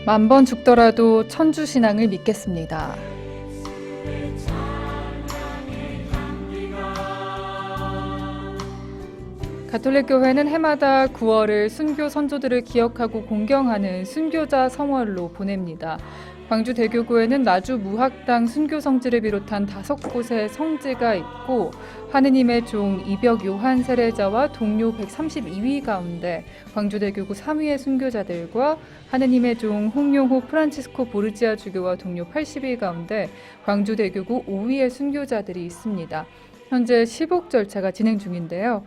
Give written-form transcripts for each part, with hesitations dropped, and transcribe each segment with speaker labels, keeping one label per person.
Speaker 1: 만 번 죽더라도 천주신앙을 믿겠습니다. 가톨릭 교회는 해마다 9월을 순교 선조들을 기억하고 공경하는 순교자 성월로 보냅니다. 광주 대교구에는 나주 무학당 순교 성지를 비롯한 5곳의 성지가 있고 하느님의 종 이벽 요한 세례자와 동료 132위 가운데 광주 대교구 3위의 순교자들과 하느님의 종 홍용호 프란치스코 보르지아 주교와 동료 80위 가운데 광주 대교구 5위의 순교자들이 있습니다. 현재 시복 절차가 진행 중인데요.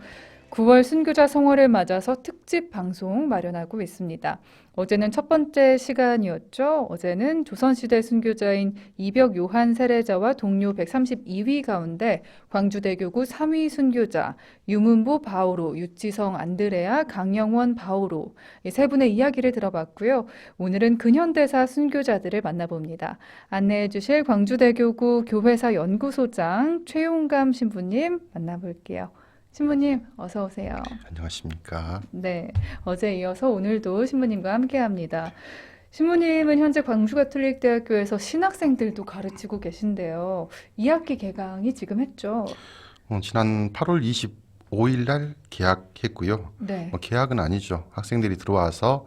Speaker 1: 9월 순교자 성월을 맞아서 특집 방송 마련하고 있습니다. 어제는 첫 번째 시간이었죠. 어제는 조선시대 순교자인 이벽 요한 세례자와 동료 132위 가운데 광주대교구 3위 순교자, 유문보 바오로, 유치성 안드레아, 강영원 바오로 이 세 분의 이야기를 들어봤고요. 오늘은 근현대사 순교자들을 만나봅니다. 안내해 주실 광주대교구 교회사 연구소장 최용감 신부님 만나볼게요. 신부님 어서 오세요.
Speaker 2: 안녕하십니까.
Speaker 1: 네, 어제 이어서 오늘도 신부님과 함께합니다. 신부님은 현재 광주가톨릭대학교에서 신학생들도 가르치고 계신데요. 2학기 개강이 지금 했죠?
Speaker 2: 지난 8월 25일 날 개학했고요.
Speaker 1: 네.
Speaker 2: 개학은 아니죠. 학생들이 들어와서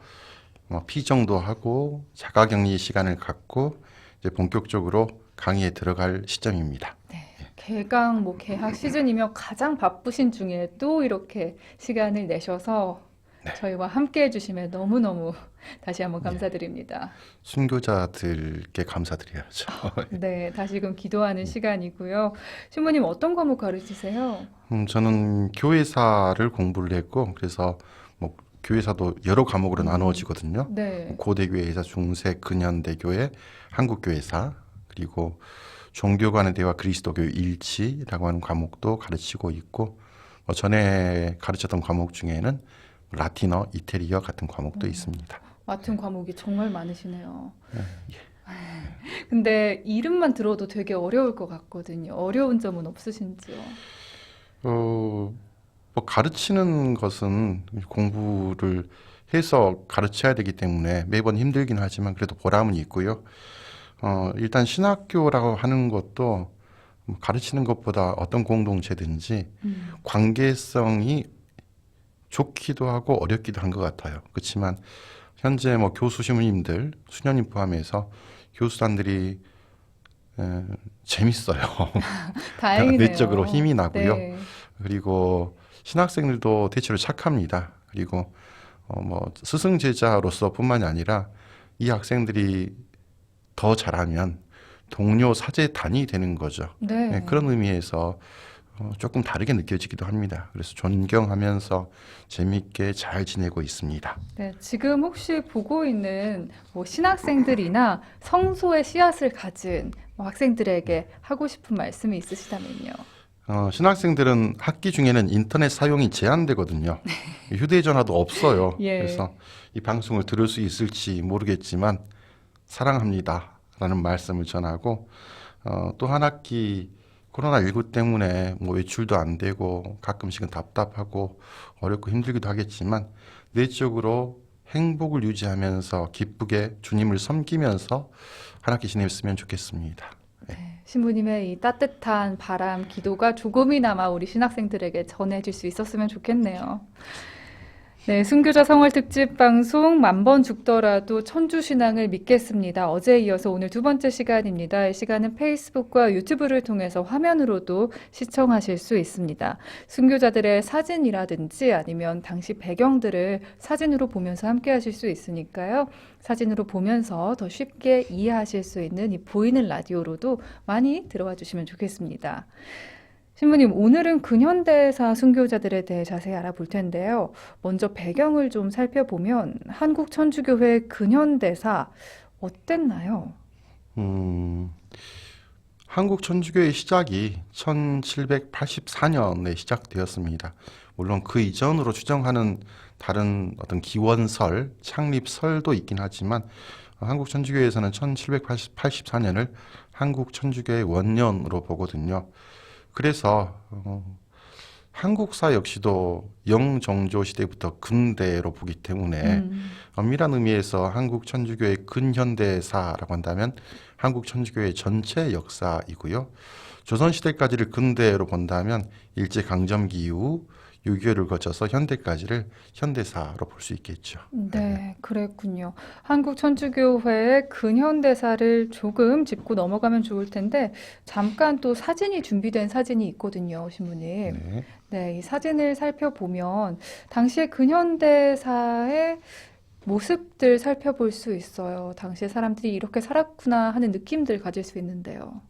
Speaker 2: 피정도 하고 자가격리 시간을 갖고 이제 본격적으로 강의에 들어갈 시점입니다.
Speaker 1: 네. 개강, 개학 시즌이면 가장 바쁘신 중에 또 이렇게 시간을 내셔서
Speaker 2: 네.
Speaker 1: 저희와 함께 해주시면 너무너무 다시 한번 감사드립니다.
Speaker 2: 순교자들께 감사드려야죠.
Speaker 1: 네, 다시금 기도하는 시간이고요. 신부님 어떤 과목 가르치세요?
Speaker 2: 저는 교회사를 공부를 했고 그래서 교회사도 여러 과목으로 나누어지거든요.
Speaker 1: 네.
Speaker 2: 고대교회사, 중세, 근현대교회, 한국교회사, 그리고 종교 간의 대화, 그리스도교 일치라고 하는 과목도 가르치고 있고 전에 가르쳤던 과목 중에는 라틴어, 이태리어 같은 과목도 있습니다.
Speaker 1: 맡은 과목이 정말 많으시네요.
Speaker 2: 예.
Speaker 1: 근데 이름만 들어도 되게 어려울 것 같거든요. 어려운 점은 없으신지요?
Speaker 2: 가르치는 것은 공부를 해서 가르쳐야 되기 때문에 매번 힘들긴 하지만 그래도 보람은 있고요. 일단 신학교라고 하는 것도 가르치는 것보다 어떤 공동체든지 관계성이 좋기도 하고 어렵기도 한 것 같아요. 그렇지만 현재 교수 신부님들, 수녀님 포함해서 교수단들이 재밌어요.
Speaker 1: 다행이네요.
Speaker 2: 내적으로 힘이 나고요.
Speaker 1: 네.
Speaker 2: 그리고 신학생들도 대체로 착합니다. 그리고 스승 제자로서 뿐만이 아니라 이 학생들이 더 잘하면 동료 사제단이 되는 거죠.
Speaker 1: 네.
Speaker 2: 그런 의미에서 조금 다르게 느껴지기도 합니다. 그래서 존경하면서 재미있게 잘 지내고 있습니다.
Speaker 1: 네, 지금 혹시 보고 있는 신학생들이나 성소의 씨앗을 가진 학생들에게 하고 싶은 말씀이 있으시다면요.
Speaker 2: 신학생들은 학기 중에는 인터넷 사용이 제한되거든요. 휴대전화도 없어요.
Speaker 1: 예.
Speaker 2: 그래서 이 방송을 들을 수 있을지 모르겠지만 사랑합니다 라는 말씀을 전하고 또 한 학기 코로나19 때문에 외출도 안 되고 가끔씩은 답답하고 어렵고 힘들기도 하겠지만 내적으로 행복을 유지하면서 기쁘게 주님을 섬기면서 한 학기 지냈으면 좋겠습니다.
Speaker 1: 네, 신부님의 이 따뜻한 바람, 기도가 조금이나마 우리 신학생들에게 전해질 수 있었으면 좋겠네요. 네, 순교자 성월 특집 방송 만 번 죽더라도 천주신앙을 믿겠습니다. 어제에 이어서 오늘 두 번째 시간입니다. 이 시간은 페이스북과 유튜브를 통해서 화면으로도 시청하실 수 있습니다. 순교자들의 사진이라든지 아니면 당시 배경들을 사진으로 보면서 함께 하실 수 있으니까요. 사진으로 보면서 더 쉽게 이해하실 수 있는 이 보이는 라디오로도 많이 들어와 주시면 좋겠습니다. 신부님, 오늘은 근현대사 순교자들에 대해 자세히 알아볼 텐데요. 먼저 배경을 좀 살펴보면 한국 천주교회 근현대사 어땠나요?
Speaker 2: 한국 천주교의 시작이 1784년에 시작되었습니다. 물론 그 이전으로 추정하는 다른 어떤 기원설, 창립설도 있긴 하지만 한국 천주교에서는 1784년을 한국 천주교의 원년으로 보거든요. 그래서 한국사 역시도 영정조 시대부터 근대로 보기 때문에 엄밀한 의미에서 한국 천주교의 근현대사라고 한다면 한국 천주교의 전체 역사이고요. 조선시대까지를 근대로 본다면 일제강점기 이후 6.25를 거쳐서 현대까지를 현대사로 볼 수 있겠죠.
Speaker 1: 네, 그랬군요. 한국 천주교회의 근현대사를 조금 짚고 넘어가면 좋을 텐데, 잠깐 또 사진이 준비된 사진이 있거든요, 신부님.
Speaker 2: 네.
Speaker 1: 네, 이 사진을 살펴보면, 당시의 근현대사의 모습들 살펴볼 수 있어요. 당시에 사람들이 이렇게 살았구나 하는 느낌들 가질 수 있는데요.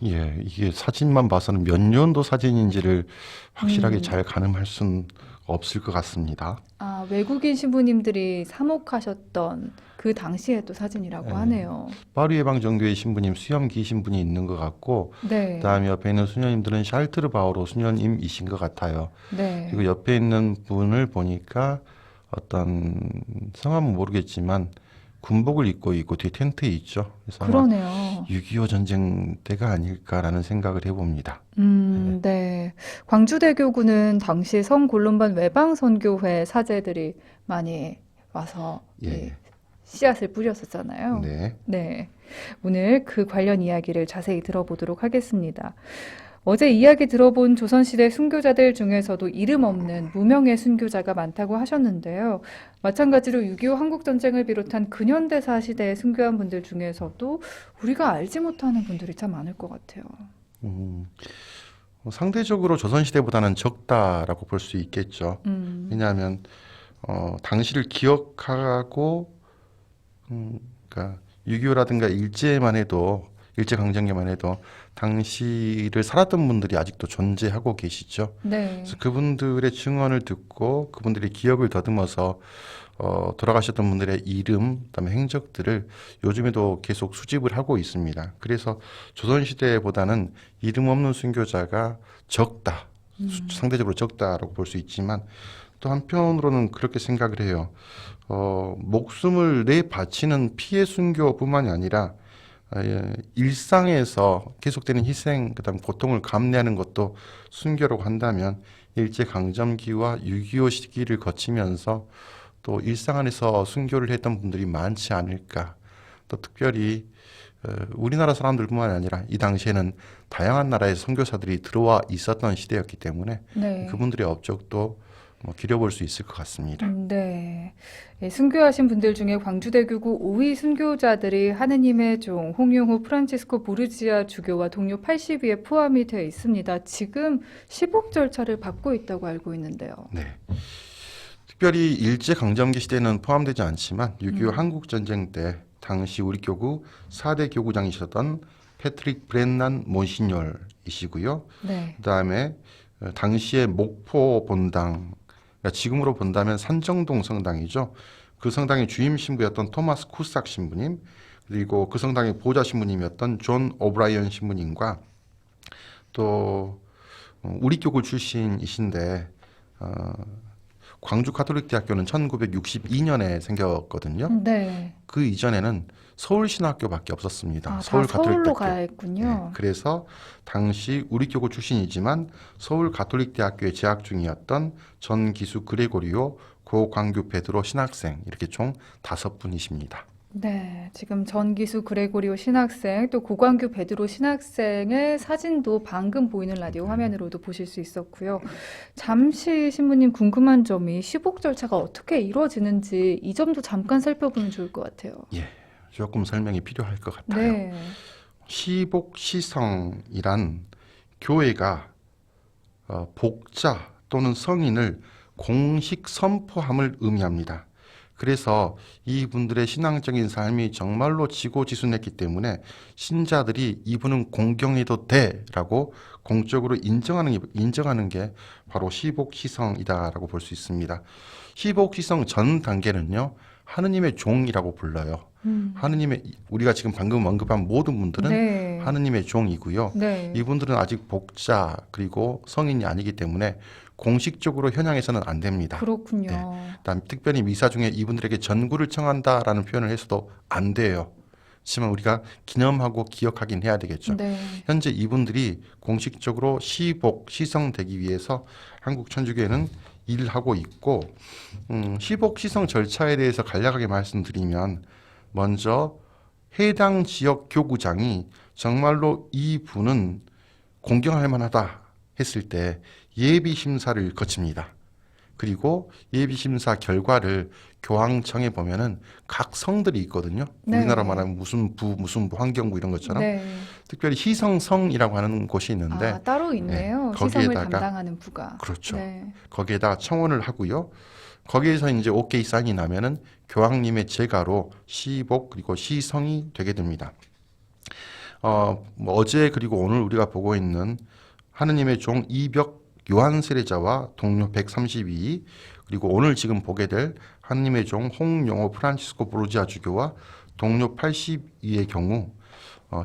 Speaker 2: 예, 이게 사진만 봐서는 몇 년도 사진인지를 확실하게 잘 가늠할 수는 없을 것 같습니다.
Speaker 1: 아, 외국인 신부님들이 사목하셨던 그 당시의 또 사진이라고
Speaker 2: 예.
Speaker 1: 하네요.
Speaker 2: 파리예방정교회 신부님, 수염기 신부님 있는 것 같고,
Speaker 1: 네,
Speaker 2: 그다음에 옆에 있는 수녀님들은 샬트르바오로 수녀님이신 것 같아요.
Speaker 1: 네.
Speaker 2: 그리고 옆에 있는 분을 보니까 어떤 성함은 모르겠지만 군복을 입고 있고 뒤에 텐트에 있죠. 그래서 아마
Speaker 1: 그러네요.
Speaker 2: 6.25 전쟁 때가 아닐까라는 생각을 해봅니다.
Speaker 1: 네. 광주대교구는 당시 성골론반 외방선교회 사제들이 많이 와서 이
Speaker 2: 예,
Speaker 1: 씨앗을 뿌렸었잖아요.
Speaker 2: 네.
Speaker 1: 네. 오늘 그 관련 이야기를 자세히 들어보도록 하겠습니다. 어제 이야기 들어본 조선시대 순교자들 중에서도 이름 없는 무명의 순교자가 많다고 하셨는데요. 마찬가지로 6.25 한국전쟁을 비롯한 근현대사 시대에 순교한 분들 중에서도 우리가 알지 못하는 분들이 참 많을 것 같아요.
Speaker 2: 상대적으로 조선시대보다는 적다라고 볼 수 있겠죠. 왜냐하면 당시를 기억하고 그러니까 6.25라든가 일제강점기만 해도 당시를 살았던 분들이 아직도 존재하고 계시죠.
Speaker 1: 네.
Speaker 2: 그래서 그분들의 증언을 듣고 그분들의 기억을 더듬어서 돌아가셨던 분들의 이름, 그다음에 행적들을 요즘에도 계속 수집을 하고 있습니다. 그래서 조선시대보다는 이름 없는 순교자가 적다, 상대적으로 적다라고 볼 수 있지만 또 한편으로는 그렇게 생각을 해요. 목숨을 내 바치는 피해 순교뿐만이 아니라 일상에서 계속되는 희생, 그다음 고통을 감내하는 것도 순교라고 한다면 일제강점기와 6.25 시기를 거치면서 또 일상 안에서 순교를 했던 분들이 많지 않을까. 또 특별히 우리나라 사람들뿐만 아니라 이 당시에는 다양한 나라의 선교사들이 들어와 있었던 시대였기 때문에
Speaker 1: 네.
Speaker 2: 그분들의 업적도 기려볼 수 있을 것 같습니다.
Speaker 1: 네. 예, 순교하신 분들 중에 광주대교구 5위 순교자들이 하느님의 종 홍용호 프란치스코 보르지아 주교와 동료 80위에 포함이 되어 있습니다. 지금 시복 절차를 받고 있다고 알고 있는데요.
Speaker 2: 네. 특별히 일제강점기 시대는 포함되지 않지만 6.25 한국전쟁 때 당시 우리 교구 4대 교구장이셨던 패트릭 브렌난 몬시뇰이시고요.
Speaker 1: 네.
Speaker 2: 그다음에 당시의 목포 본당, 그러니까 지금으로 본다면 산정동 성당이죠. 그 성당의 주임 신부였던 토마스 쿠삭 신부님, 그리고 그 성당의 보좌 신부님이었던 존 오브라이언 신부님과 또 우리 교구 출신이신데 광주 가톨릭대학교는 1962년에 생겼거든요.
Speaker 1: 네.
Speaker 2: 그 이전에는 서울신학교밖에 없었습니다.
Speaker 1: 아, 다
Speaker 2: 서울
Speaker 1: 서울로
Speaker 2: 가톨릭대학교.
Speaker 1: 가야
Speaker 2: 네,
Speaker 1: 했군요.
Speaker 2: 그래서 당시 우리 교구 출신이지만 서울 가톨릭대학교에 재학 중이었던 전기수 그레고리오, 고광규 베드로 신학생 이렇게 총 5분이십니다.
Speaker 1: 네, 지금 전기수 그레고리오 신학생, 또 고광규 베드로 신학생의 사진도 방금 보이는 라디오 화면으로도 보실 수 있었고요. 잠시 신부님 궁금한 점이 시복 절차가 어떻게 이루어지는지 이 점도 잠깐 살펴보면 좋을 것 같아요.
Speaker 2: 예, 조금 설명이 필요할 것 같아요.
Speaker 1: 네,
Speaker 2: 시복시성이란 교회가 복자 또는 성인을 공식 선포함을 의미합니다. 그래서 이분들의 신앙적인 삶이 정말로 지고지순했기 때문에 신자들이 이분은 공경해도 돼라고 공적으로 인정하는 게 바로 시복시성이다라고 볼 수 있습니다. 시복시성 전 단계는요, 하느님의 종이라고 불러요. 하느님의, 우리가 지금 방금 언급한 모든 분들은
Speaker 1: 네,
Speaker 2: 하느님의 종이고요.
Speaker 1: 네,
Speaker 2: 이분들은 아직 복자 그리고 성인이 아니기 때문에 공식적으로 현양해서는 안 됩니다.
Speaker 1: 그렇군요.
Speaker 2: 그다음 특별히 미사 중에 이분들에게 전구를 청한다라는 표현을 해서도 안 돼요. 하지만 우리가 기념하고 기억하긴 해야 되겠죠.
Speaker 1: 네.
Speaker 2: 현재 이분들이 공식적으로 시복, 시성되기 위해서 한국 천주교회는 일하고 있고, 시복, 시성 절차에 대해서 간략하게 말씀드리면, 먼저 해당 지역 교구장이 정말로 이 분은 공경할 만하다 했을 때 예비 심사를 거칩니다. 그리고 예비 심사 결과를 교황청에 보면은 각 성들이 있거든요.
Speaker 1: 네.
Speaker 2: 우리나라 말하면 무슨 부, 환경부 이런 것처럼
Speaker 1: 네.
Speaker 2: 특별히 희성성이라고 하는 곳이 있는데
Speaker 1: 아, 따로 있네요.
Speaker 2: 네,
Speaker 1: 시성을
Speaker 2: 거기에다가-
Speaker 1: 담당하는 부가.
Speaker 2: 그렇죠.
Speaker 1: 네.
Speaker 2: 거기에다 청원을 하고요. 거기에서 이제 오케이 사인이 나면은 교황님의 제가로 시복 그리고 시성이 되게 됩니다. 뭐 어제 그리고 오늘 우리가 보고 있는 하느님의 종 이벽 요한 세례자와 동료 132 그리고 오늘 지금 보게 될 하느님의 종 홍영호 프란치스코 보르지아 주교와 동료 82의 경우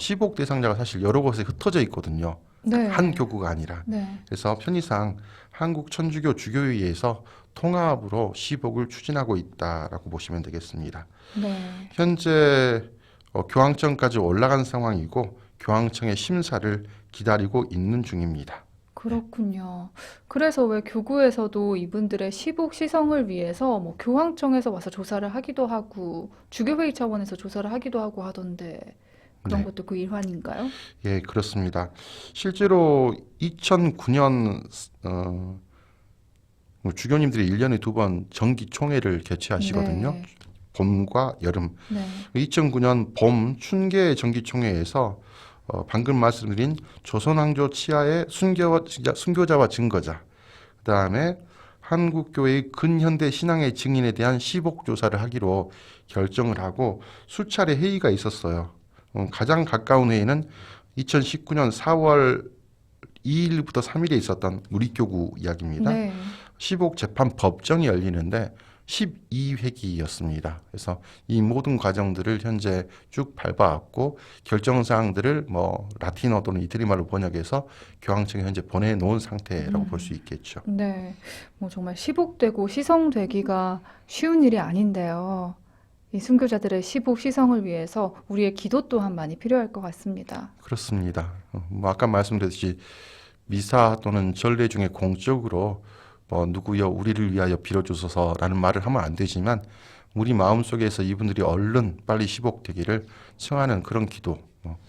Speaker 2: 시복 대상자가 사실 여러 곳에 흩어져 있거든요.
Speaker 1: 네.
Speaker 2: 한 교구가 아니라.
Speaker 1: 네.
Speaker 2: 그래서 편의상 한국 천주교 주교회의에서 통합으로 시복을 추진하고 있다라고 보시면 되겠습니다.
Speaker 1: 네.
Speaker 2: 현재 교황청까지 올라간 상황이고 교황청의 심사를 기다리고 있는 중입니다.
Speaker 1: 그렇군요. 그래서 왜 교구에서도 이분들의 시복 시성을 위해서 뭐 교황청에서 와서 조사를 하기도 하고 주교회의 차원에서 조사를 하기도 하고 하던데 그런
Speaker 2: 네.
Speaker 1: 것도 그 일환인가요?
Speaker 2: 예, 그렇습니다. 실제로 2009년 주교님들이 1년에 2번 정기총회를 개최하시거든요.
Speaker 1: 네.
Speaker 2: 봄과 여름.
Speaker 1: 네.
Speaker 2: 2009년 봄 춘계 정기총회에서 방금 말씀드린 조선왕조 치하의 순교자와 증거자, 그 다음에 한국교회의 근현대 신앙의 증인에 대한 시복 조사를 하기로 결정을 하고 수차례 회의가 있었어요. 가장 가까운 회의는 2019년 4월 2일부터 3일에 있었던 우리교구 이야기입니다.
Speaker 1: 네.
Speaker 2: 시복 재판 법정이 열리는데 12회기였습니다. 그래서 이 모든 과정들을 현재 쭉 밟아왔고 결정 사항들을 뭐 라틴어 또는 이태리 말로 번역해서 교황청에 현재 보내놓은 상태라고 볼 수 있겠죠.
Speaker 1: 네. 뭐 정말 시복되고 시성되기가 쉬운 일이 아닌데요. 이 순교자들의 시복 시성을 위해서 우리의 기도 또한 많이 필요할 것 같습니다.
Speaker 2: 그렇습니다. 뭐 아까 말씀드렸듯이 미사 또는 전례 중에 공적으로 뭐 누구여 우리를 위하여 빌어주소서라는 말을 하면 안 되지만 우리 마음속에서 이분들이 얼른 빨리 시복되기를 청하는 그런 기도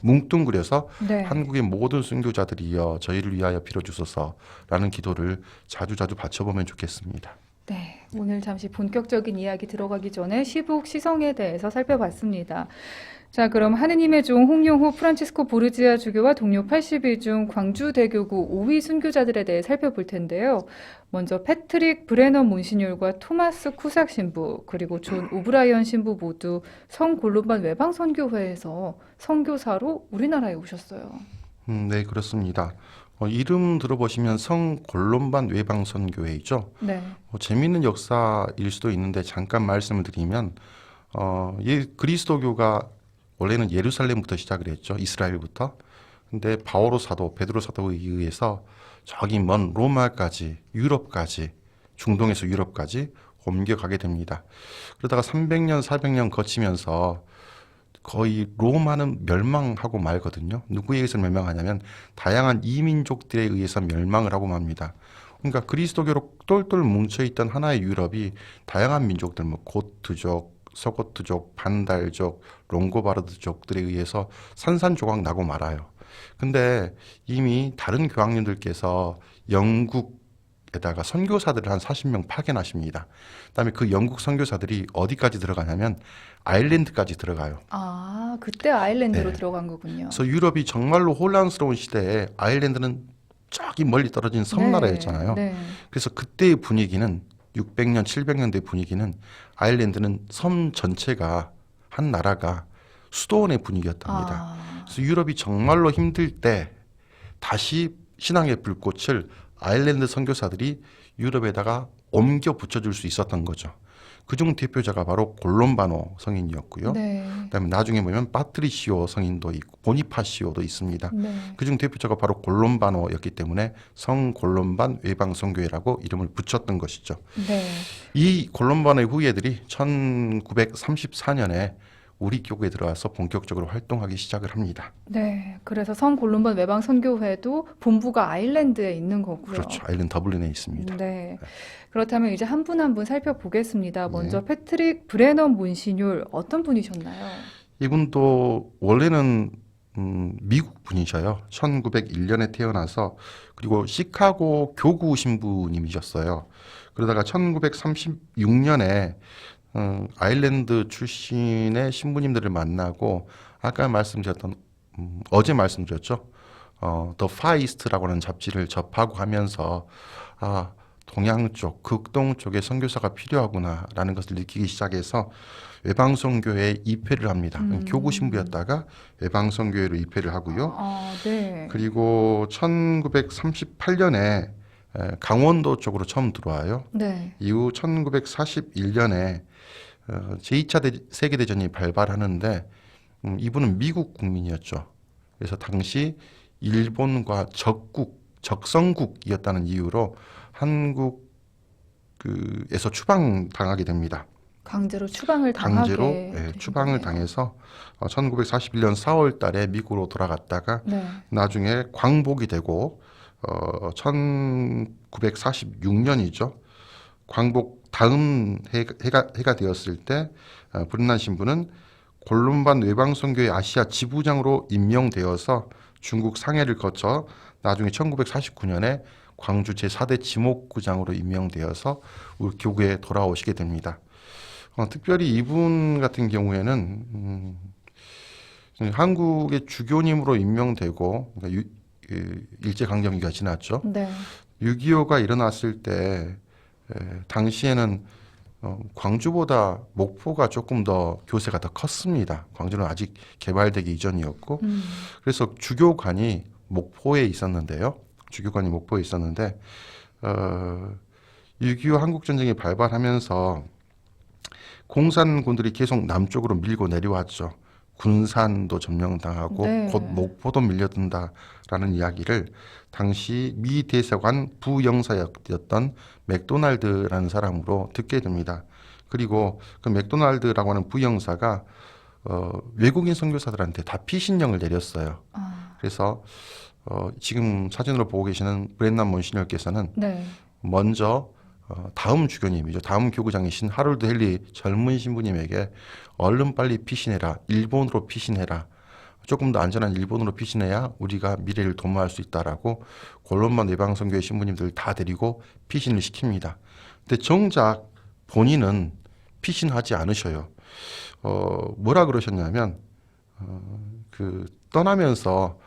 Speaker 2: 뭉뚱그려서
Speaker 1: 네.
Speaker 2: 한국의 모든 순교자들이여 저희를 위하여 빌어주소서라는 기도를 자주자주 바쳐보면 좋겠습니다.
Speaker 1: 네, 오늘 잠시 본격적인 이야기 들어가기 전에 시복 시성에 대해서 살펴봤습니다. 자, 그럼 하느님의 종 홍용호 프란치스코 보르지아 주교와 동료 80일 중 광주대교구 5위 순교자들에 대해 살펴볼 텐데요. 먼저 패트릭 브레넌 몬시뇰과 토마스 쿠삭 신부 그리고 존 오브라이언 신부 모두 성 골로반 외방 선교회에서 선교사로 우리나라에 오셨어요.
Speaker 2: 네, 그렇습니다. 이름 들어보시면 성 골롬반 외방 선교회이죠.
Speaker 1: 네,
Speaker 2: 재미있는 역사일 수도 있는데 잠깐 말씀을 드리면 그리스도교가 원래는 예루살렘부터 시작을 했죠. 이스라엘부터. 근데 바오로 사도, 베드로 사도에 의해서 저기 먼 로마까지, 유럽까지, 중동에서 유럽까지 옮겨가게 됩니다. 그러다가 300년, 400년 거치면서 거의 로마는 멸망하고 말거든요. 누구에 의해서 멸망하냐면 다양한 이민족들에 의해서 멸망을 하고 맙니다. 그러니까 그리스도교로 똘똘 뭉쳐있던 하나의 유럽이 다양한 민족들, 뭐 고트족, 서고트족, 반달족, 롱고바르드족들에 의해서 산산조각 나고 말아요. 근데 이미 다른 교황님들께서 영국에다가 선교사들을 한 40명 파견하십니다. 그다음에 그 영국 선교사들이 어디까지 들어가냐면 아일랜드까지 들어가요.
Speaker 1: 아, 그때 아일랜드로
Speaker 2: 네.
Speaker 1: 들어간 거군요.
Speaker 2: 그래서 유럽이 정말로 혼란스러운 시대에 아일랜드는 저기 멀리 떨어진 섬나라였잖아요.
Speaker 1: 네,
Speaker 2: 그래서 그때의 분위기는 600년, 700년대 분위기는 아일랜드는 섬 전체가 한 나라가 수도원의 분위기였답니다.
Speaker 1: 아,
Speaker 2: 그래서 유럽이 정말로 힘들 때 다시 신앙의 불꽃을 아일랜드 선교사들이 유럽에다가 옮겨 붙여줄 수 있었던 거죠. 그중 대표자가 바로 골롬바노 성인이었고요.
Speaker 1: 네,
Speaker 2: 그다음에 나중에 보면 파트리시오 성인도 있고 보니파시오도 있습니다.
Speaker 1: 네.
Speaker 2: 그중 대표자가 바로 골롬바노였기 때문에 성 골롬반 외방 선교회라고 이름을 붙였던 것이죠.
Speaker 1: 네.
Speaker 2: 이 골롬바노의 후예들이 1934년에 우리 교구에 들어와서 본격적으로 활동하기 시작을 합니다.
Speaker 1: 네, 그래서 성골룸반 외방 선교회도 본부가 아일랜드에 있는 거고요.
Speaker 2: 그렇죠. 아일랜드 더블린에 있습니다.
Speaker 1: 네. 그렇다면 이제 한 분 한 분 살펴보겠습니다. 먼저
Speaker 2: 네.
Speaker 1: 패트릭 브레넌 몬시뇰 어떤 분이셨나요?
Speaker 2: 이분도 원래는 미국 분이셔요. 1901년에 태어나서 그리고 시카고 교구 신부님이셨어요. 그러다가 1936년에 아일랜드 출신의 신부님들을 만나고 아까 말씀드렸던 어제 말씀드렸죠. 더 파이스트라고 하는 잡지를 접하고 하면서 아, 동양 쪽, 극동 쪽에 선교사가 필요하구나라는 것을 느끼기 시작해서 외방선교회에 입회를 합니다. 교구 신부였다가 외방선교회로 입회를 하고요.
Speaker 1: 네.
Speaker 2: 그리고 1938년에 강원도 쪽으로 처음 들어와요.
Speaker 1: 네.
Speaker 2: 이후 1941년에 제2차 세계대전이 발발하는데 이분은 미국 국민이었죠. 그래서 당시 일본과 적성국이었다는 이유로 한국에서 추방당하게 됩니다.
Speaker 1: 강제로 추방을
Speaker 2: 강제로
Speaker 1: 당하게
Speaker 2: 추방을
Speaker 1: 되셨네요.
Speaker 2: 당해서 1941년 4월 달에 미국으로 돌아갔다가
Speaker 1: 네.
Speaker 2: 나중에 광복이 되고 1946년이죠. 광복 다음 해가 되었을 때 브레넌 신부는 골룸반 외방선교회 아시아 지부장으로 임명되어서 중국 상해를 거쳐 나중에 1949년에 광주 제4대 지목구장으로 임명되어서 우리 교구에 돌아오시게 됩니다. 특별히 이분 같은 경우에는 한국의 주교님으로 임명되고 그러니까 일제강점기가 지났죠.
Speaker 1: 네.
Speaker 2: 6.25가 일어났을 때 당시에는 광주보다 목포가 조금 더 교세가 더 컸습니다. 광주는 아직 개발되기 이전이었고 그래서 주교관이 목포에 있었는데요. 주교관이 목포에 있었는데 6.25 한국전쟁이 발발하면서 공산군들이 계속 남쪽으로 밀고 내려왔죠. 군산도 점령당하고
Speaker 1: 네.
Speaker 2: 곧 목포도 밀려든다라는 이야기를 당시 미 대사관 부영사였던 맥도날드라는 사람으로 듣게 됩니다. 그리고 그 맥도날드라고 하는 부영사가 외국인 선교사들한테 다 피신령을 내렸어요. 그래서 지금 사진으로 보고 계시는 브레넌 몬시뇰께서는
Speaker 1: 네.
Speaker 2: 먼저 다음 주교님이죠. 다음 교구장이신 하롤드 헨리 젊은 신부님에게 얼른 빨리 피신해라. 일본으로 피신해라. 조금 더 안전한 일본으로 피신해야 우리가 미래를 도모할 수 있다라고 골룸반 외방선교회 신부님들 다 데리고 피신을 시킵니다. 근데 정작 본인은 피신하지 않으셔요. 뭐라 그러셨냐면 떠나면서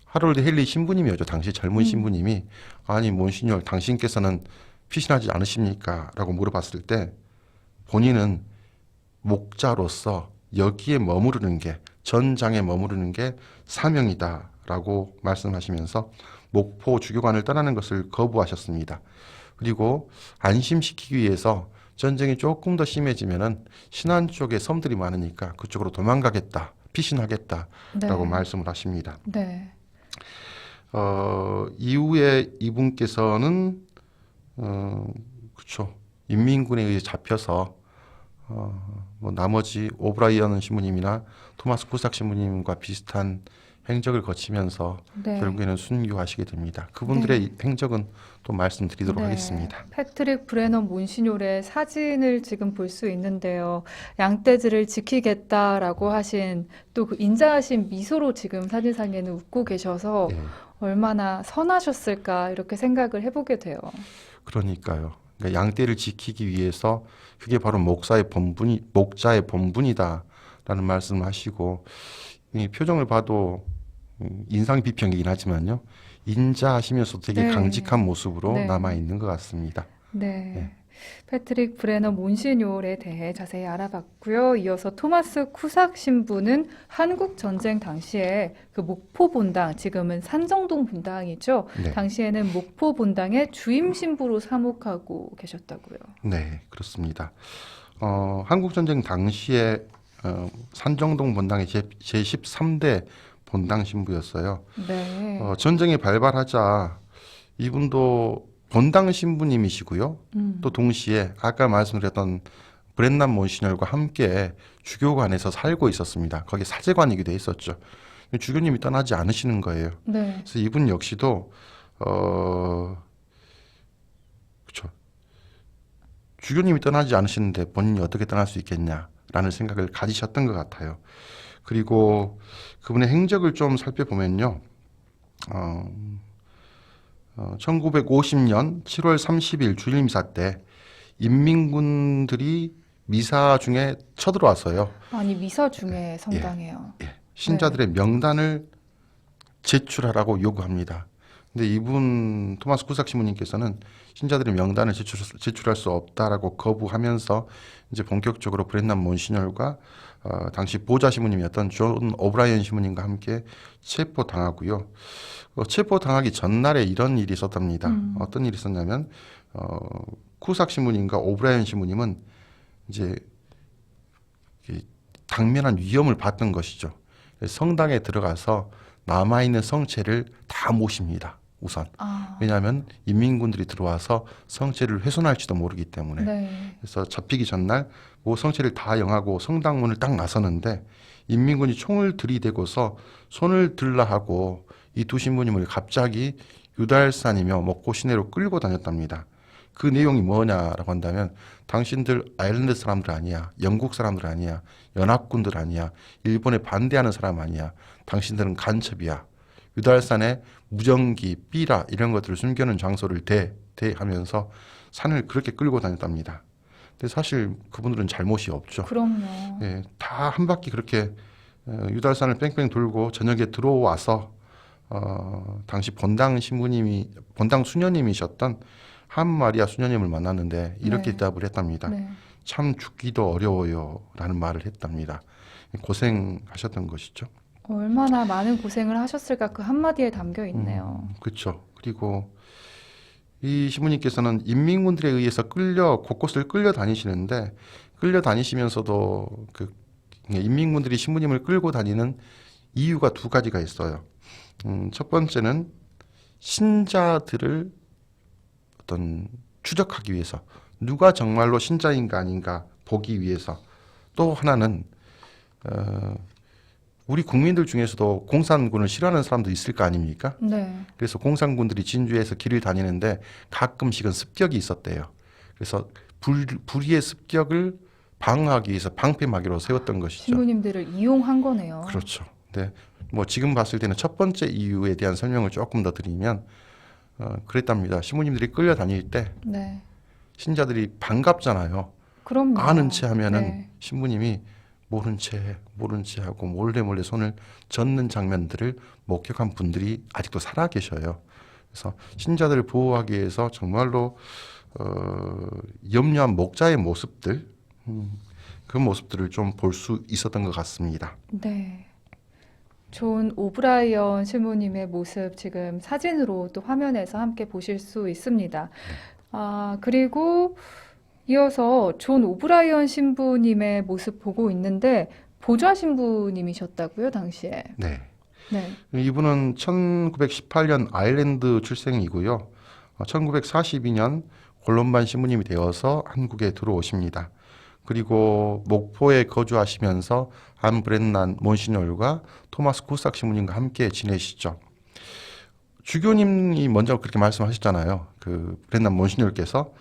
Speaker 2: 하롤드 헨리 신부님이었죠. 당시 젊은 신부님이 아니 몬시뇰 당신께서는 피신하지 않으십니까? 라고 물어봤을 때 본인은 목자로서 여기에 머무르는 게 전장에 머무르는 게 사명이다 라고 말씀하시면서 목포 주교관을 떠나는 것을 거부하셨습니다. 그리고 안심시키기 위해서 전쟁이 조금 더 심해지면은 신안 쪽에 섬들이 많으니까 그쪽으로 도망가겠다, 피신하겠다라고
Speaker 1: 네.
Speaker 2: 말씀을 하십니다.
Speaker 1: 네.
Speaker 2: 이후에 이분께서는 그렇죠. 인민군에 의해 잡혀서 뭐 나머지 오브라이언 신부님이나 토마스 쿠삭 신부님과 비슷한 행적을 거치면서
Speaker 1: 네.
Speaker 2: 결국에는 순교하시게 됩니다. 그분들의 행적은 또 말씀드리도록
Speaker 1: 네.
Speaker 2: 하겠습니다.
Speaker 1: 패트릭 브레넌 몬시뇰의 사진을 지금 볼 수 있는데요. 양떼들을 지키겠다라고 하신 또 그 인자하신 미소로 지금 사진상에는 웃고 계셔서
Speaker 2: 예,
Speaker 1: 얼마나 선하셨을까 이렇게 생각을 해보게 돼요.
Speaker 2: 그러니까요. 그러니까 양떼를 지키기 위해서 그게 바로 목자의 본분이다라는 말씀을 하시고 이 표정을 봐도 인상 비평이긴 하지만요. 인자하시면서도 되게
Speaker 1: 네.
Speaker 2: 강직한 모습으로
Speaker 1: 네.
Speaker 2: 남아 있는 것 같습니다.
Speaker 1: 네.
Speaker 2: 네.
Speaker 1: 패트릭 브레넌 몬시뇰에 대해 자세히 알아봤고요. 이어서 토마스 쿠삭 신부는 한국 전쟁 당시에 그 목포 본당, 지금은 산정동 본당이죠.
Speaker 2: 네.
Speaker 1: 당시에는 목포 본당의 주임 신부로 사목하고 계셨다고요.
Speaker 2: 네, 그렇습니다. 한국 전쟁 당시에 산정동 본당의 제13대 본당 신부였어요.
Speaker 1: 네.
Speaker 2: 전쟁이 발발하자 이분도 본당 신부님이시고요. 또 동시에 아까 말씀드렸던 브랜남 몬시뇰과 함께 주교관에서 살고 있었습니다. 거기 사제관이기도 했었죠. 주교님이 떠나지 않으시는 거예요.
Speaker 1: 네.
Speaker 2: 그래서 이분 역시도 그렇죠. 주교님이 떠나지 않으시는데 본인이 어떻게 떠날 수 있겠냐라는 생각을 가지셨던 것 같아요. 그리고 그분의 행적을 좀 살펴보면요. 1950년 7월 30일 주일 미사 때 인민군들이 미사 중에 쳐들어왔어요.
Speaker 1: 아니 미사 중에 성당에요.
Speaker 2: 신자들의 명단을 제출하라고 요구합니다. 근데 이분 토마스 쿠삭 시무님께서는 신자들의 명단을 제출할 수 없다라고 거부하면서 이제 본격적으로 브랜남 몬시뇰과 당시 보좌 시무님이었던 존 오브라이언 시무님과 함께 체포당하고요. 체포당하기 전날에 이런 일이 있었답니다. 어떤 일이 있었냐면 쿠삭 시무님과 오브라이언 시무님은 이제 당면한 위험을 받던 것이죠. 성당에 들어가서 남아있는 성체를 다 모십니다. 우선. 왜냐하면 인민군들이 들어와서 성체를 훼손할지도 모르기 때문에.
Speaker 1: 네.
Speaker 2: 그래서 잡히기 전날 뭐 성체를 다 영하고 성당문을 딱 나서는데 인민군이 총을 들이대고서 손을 들라 하고 이 두 신부님을 갑자기 유달산이며 먹고 시내로 끌고 다녔답니다. 그 내용이 뭐냐라고 한다면 당신들 아일랜드 사람들 아니야. 영국 사람들 아니야. 연합군들 아니야. 일본에 반대하는 사람 아니야. 당신들은 간첩이야. 유달산에 무전기, 삐라 이런 것들을 숨겨놓은 장소를 대하면서 산을 그렇게 끌고 다녔답니다. 근데 사실 그분들은 잘못이 없죠.
Speaker 1: 그럼요.
Speaker 2: 예, 다 한 바퀴 그렇게 유달산을 뺑뺑 돌고 저녁에 들어와서 당시 본당 수녀님이셨던 한마리아 수녀님을 만났는데 이렇게
Speaker 1: 네.
Speaker 2: 대답을 했답니다.
Speaker 1: 네.
Speaker 2: 참 죽기도 어려워요 라는 말을 했답니다. 고생하셨던 것이죠.
Speaker 1: 얼마나 많은 고생을 하셨을까 그 한마디에 담겨 있네요.
Speaker 2: 그렇죠. 그리고 이 시부님께서는 인민군들에 의해서 곳곳을 끌려 다니시는데 끌려 다니시면서도 인민군들이 시부님을 끌고 다니는 이유가 두 가지가 있어요. 첫 번째는 신자들을 추적하기 위해서 누가 정말로 신자인가 아닌가 보기 위해서 또 하나는 우리 국민들 중에서도 공산군을 싫어하는 사람도 있을 거 아닙니까?
Speaker 1: 네.
Speaker 2: 그래서 공산군들이 진주에서 길을 다니는데 가끔씩은 습격이 있었대요. 그래서 불의의 습격을 방어하기 위해서 방패막이로 세웠던 것이죠.
Speaker 1: 신부님들을 이용한 거네요.
Speaker 2: 그렇죠. 네. 뭐 지금 봤을 때는 첫 번째 이유에 대한 설명을 조금 더 드리면 그랬답니다. 신부님들이 끌려다닐 때
Speaker 1: 네.
Speaker 2: 신자들이 반갑잖아요.
Speaker 1: 그럼요.
Speaker 2: 아는 체 하면은
Speaker 1: 네.
Speaker 2: 신부님이 모른 채 하고 몰래 손을 젓는 장면들을 목격한 분들이 아직도 살아 계셔요. 그래서 신자들을 보호하기 위해서 정말로 염려한 목자의 모습들 그 모습들을 좀 볼 수 있었던 것 같습니다.
Speaker 1: 네. 존 오브라이언 신부님의 모습 지금 사진으로 또 화면에서 함께 보실 수 있습니다. 그리고 이어서 존 오브라이언 신부님의 모습 보고 있는데 보좌 신부님이셨다고요, 당시에?
Speaker 2: 네.
Speaker 1: 네.
Speaker 2: 이분은 1918년 아일랜드 출생이고요. 1942년 콜롬반 신부님이 되어서 한국에 들어오십니다. 그리고 목포에 거주하시면서 안 브랜난 몬시뇰과 토마스 쿠삭 신부님과 함께 지내시죠. 주교님이 먼저 그렇게 말씀하셨잖아요. 그 브랜난 몬시뇰께서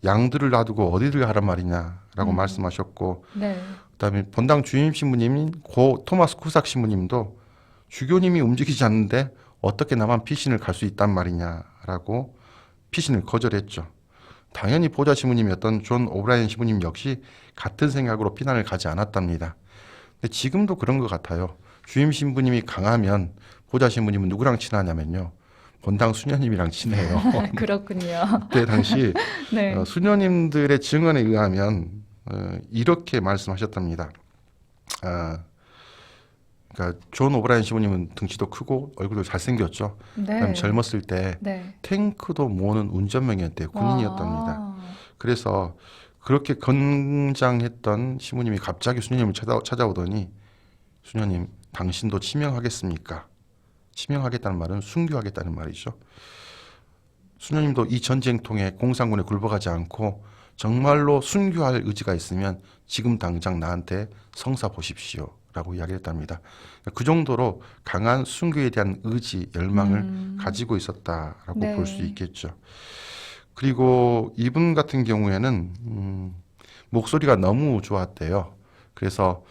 Speaker 2: 양들을 놔두고 어디를 가란 말이냐라고 말씀하셨고,
Speaker 1: 네.
Speaker 2: 그다음에 본당 주임 신부님인 고 토마스 쿠삭 신부님도 주교님이 움직이지 않는데 어떻게 나만 피신을 갈 수 있단 말이냐라고 피신을 거절했죠. 당연히 보좌 신부님이었던 존 오브라이언 신부님 역시 같은 생각으로 피난을 가지 않았답니다. 근데 지금도 그런 것 같아요. 주임 신부님이 강하면 보좌 신부님은 누구랑 친하냐면요. 본당 수녀님이랑 친해요.
Speaker 1: 그렇군요.
Speaker 2: 그때 당시
Speaker 1: 네.
Speaker 2: 수녀님들의 증언에 의하면 이렇게 말씀하셨답니다. 그러니까 존 오브라이언 신부님은 등치도 크고 얼굴도 잘생겼죠. 그다음에
Speaker 1: 네.
Speaker 2: 젊었을 때
Speaker 1: 네.
Speaker 2: 탱크도 모으는 운전병이었대요. 군인이었답니다.
Speaker 1: 와.
Speaker 2: 그래서 그렇게 건장했던 신부님이 갑자기 수녀님을 찾아오더니 수녀님 당신도 치명하겠습니까? 치명하겠다는 말은 순교하겠다는 말이죠. 수녀님도 이 전쟁통에 공산군에 굴복하지 않고 정말로 순교할 의지가 있으면 지금 당장 나한테 성사 보십시오 라고 이야기했답니다. 그 정도로 강한 순교에 대한 의지, 열망을 가지고 있었다라고
Speaker 1: 네.
Speaker 2: 볼 수 있겠죠. 그리고 이분 같은 경우에는 목소리가 너무 좋았대요. 그래서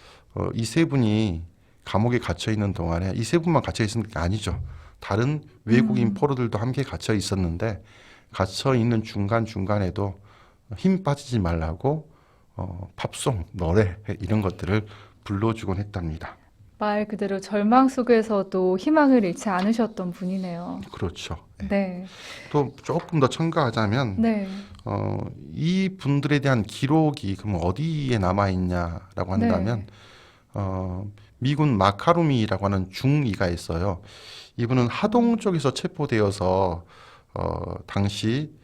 Speaker 2: 이 세 분이 감옥에 갇혀 있는 동안에 이 세 분만 갇혀 있는 게 아니죠. 다른 외국인 포로들도 함께 갇혀 있었는데 갇혀 있는 중간중간에도 힘 빠지지 말라고 팝송, 노래 이런 것들을 불러주곤 했답니다.
Speaker 1: 말 그대로 절망 속에서도 희망을 잃지 않으셨던 분이네요.
Speaker 2: 그렇죠. 네.
Speaker 1: 네.
Speaker 2: 또 조금 더 첨가하자면
Speaker 1: 네.
Speaker 2: 이 분들에 대한 기록이 그럼 어디에 남아 있냐라고 한다면 미군 마카루미라고 하는 중위가 있어요. 이분은 하동 쪽에서 체포되어서 당시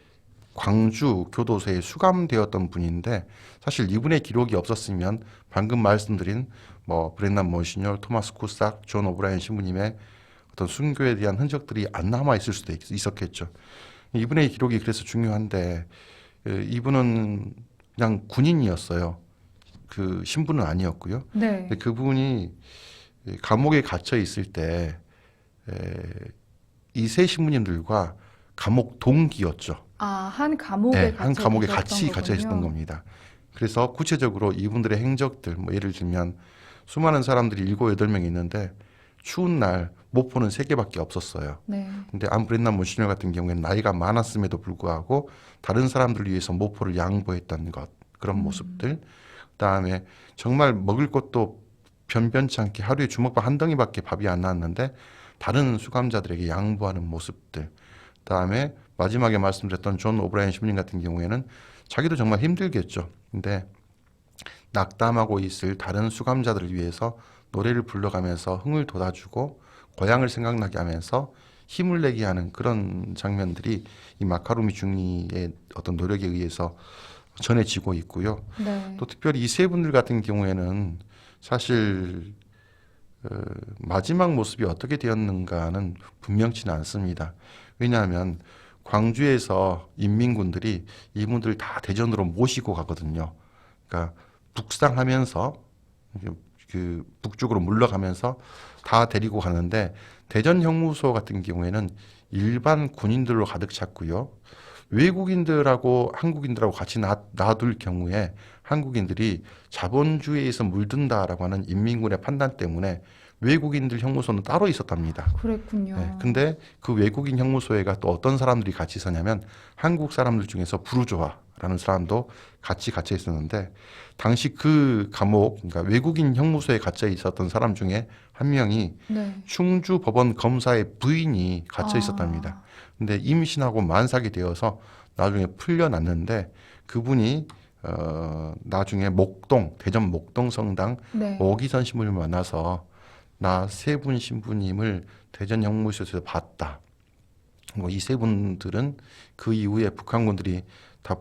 Speaker 2: 광주 교도소에 수감되었던 분인데 사실 이분의 기록이 없었으면 방금 말씀드린 뭐 브렌난 머시뉴얼, 토마스 쿠삭, 존 오브라이언 신부님의 어떤 순교에 대한 흔적들이 안 남아 있을 수도 있었겠죠. 이분의 기록이 그래서 중요한데 이분은 그냥 군인이었어요. 그 신부는 아니었고요.
Speaker 1: 네.
Speaker 2: 근데 그분이 감옥에 갇혀 있을 때 이 세 신부님들과 감옥 동기였죠.
Speaker 1: 아, 한 감옥에
Speaker 2: 네, 한
Speaker 1: 갇혀
Speaker 2: 감옥에
Speaker 1: 계셨던
Speaker 2: 같이 갇혀 있었던
Speaker 1: 거군요.
Speaker 2: 겁니다. 그래서 구체적으로 이분들의 행적들, 뭐 예를 들면 수많은 사람들이 7, 8명 있는데 추운 날 모포는 3개밖에 없었어요.
Speaker 1: 네.
Speaker 2: 근데 암브렌나 모시뉴 같은 경우에는 나이가 많았음에도 불구하고 다른 사람들을 위해서 모포를 양보했던 것, 그런 모습들. 그다음에 정말 먹을 것도 변변치 않게 하루에 주먹밥 한 덩이밖에 밥이 안 나왔는데 다른 수감자들에게 양보하는 모습들. 그다음에 마지막에 말씀드렸던 존 오브라이언 신부님 같은 경우에는 자기도 정말 힘들겠죠. 근데 낙담하고 있을 다른 수감자들을 위해서 노래를 불러가면서 흥을 돋아주고 고향을 생각나게 하면서 힘을 내게 하는 그런 장면들이 이 마카루미 중위의 어떤 노력에 의해서 전해지고 있고요.
Speaker 1: 네.
Speaker 2: 또 특별히 이 세 분들 같은 경우에는 사실 마지막 모습이 어떻게 되었는가는 분명치는 않습니다. 왜냐하면 광주에서 인민군들이 이분들 다 대전으로 모시고 가거든요. 그러니까 북상하면서 그 북쪽으로 물러가면서 다 데리고 가는데 대전 형무소 같은 경우에는 일반 군인들로 가득 찼고요. 외국인들하고 한국인들하고 같이 놔둘 경우에 한국인들이 자본주의에서 물든다라고 하는 인민군의 판단 때문에 외국인들 형무소는 따로 있었답니다.
Speaker 1: 그랬군요.
Speaker 2: 네, 근데 그 외국인 형무소에가 또 어떤 사람들이 같이 있었냐면 한국 사람들 중에서 부르조아라는 사람도 같이 갇혀 있었는데 당시 그 감옥, 그러니까 외국인 형무소에 갇혀 있었던 사람 중에 한 명이
Speaker 1: 네.
Speaker 2: 충주 법원 검사의 부인이 갇혀 있었답니다. 근데 임신하고 만삭이 되어서 나중에 풀려났는데 그분이 나중에 대전 목동 성당
Speaker 1: 네.
Speaker 2: 오기선 신부님을 만나서 나 세 분 신부님을 대전 형무소에서 봤다. 뭐 이 세 분들은 그 이후에 북한군들이 다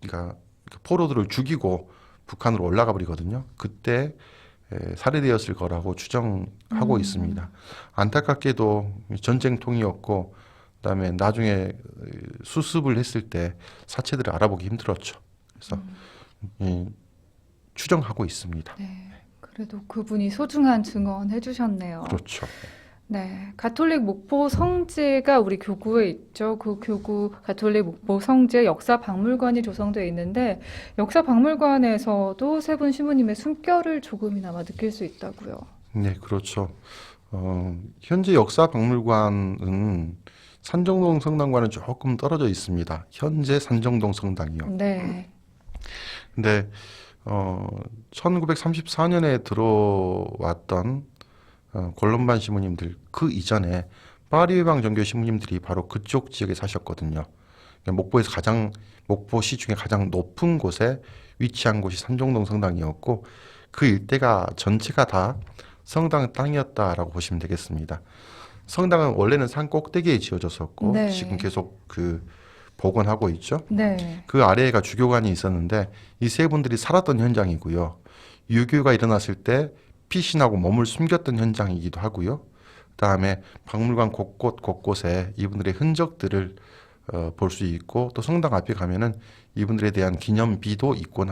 Speaker 2: 그러니까 포로들을 죽이고 북한으로 올라가 버리거든요. 그때 살해되었을 거라고 추정하고 있습니다. 안타깝게도 전쟁통이었고 그다음에 나중에 수습을 했을 때 사체들을 알아보기 힘들었죠. 그래서 추정하고 있습니다.
Speaker 1: 네. 그래도 그분이 소중한 증언 해주셨네요.
Speaker 2: 그렇죠.
Speaker 1: 네. 가톨릭 목포 성지가 우리 교구에 있죠. 그 교구 가톨릭 목포 성지에 역사 박물관이 조성되어 있는데 역사 박물관에서도 세 분 신부님의 숨결을 조금이나마 느낄 수 있다고요.
Speaker 2: 네, 그렇죠. 현재 역사 박물관은 산정동 성당과는 조금 떨어져 있습니다. 현재 산정동 성당이요.
Speaker 1: 네.
Speaker 2: 근데 1934년에 들어왔던 골룸반 신부님들 그 이전에 파리 회방 정교 신부님들이 바로 그쪽 지역에 사셨거든요. 목포시 중에 가장 높은 곳에 위치한 곳이 산정동 성당이었고 그 일대가 전체가 다 성당 땅이었다라고 보시면 되겠습니다. 성당은 원래는 산 꼭대기에 지어졌었고
Speaker 1: 네.
Speaker 2: 지금 계속 복원하고 있죠.
Speaker 1: 네.
Speaker 2: 그 아래에가 주교관이 있었는데 이 세 분들이 살았던 현장이고요. 유교가 일어났을 때 피신하고 몸을 숨겼던 현장이기도 하고요. 그다음에 박물관 곳곳에 이분들의 흔적들을 볼 수 있고 또 성당 앞에 가면은 이분들에 대한 기념비도 있고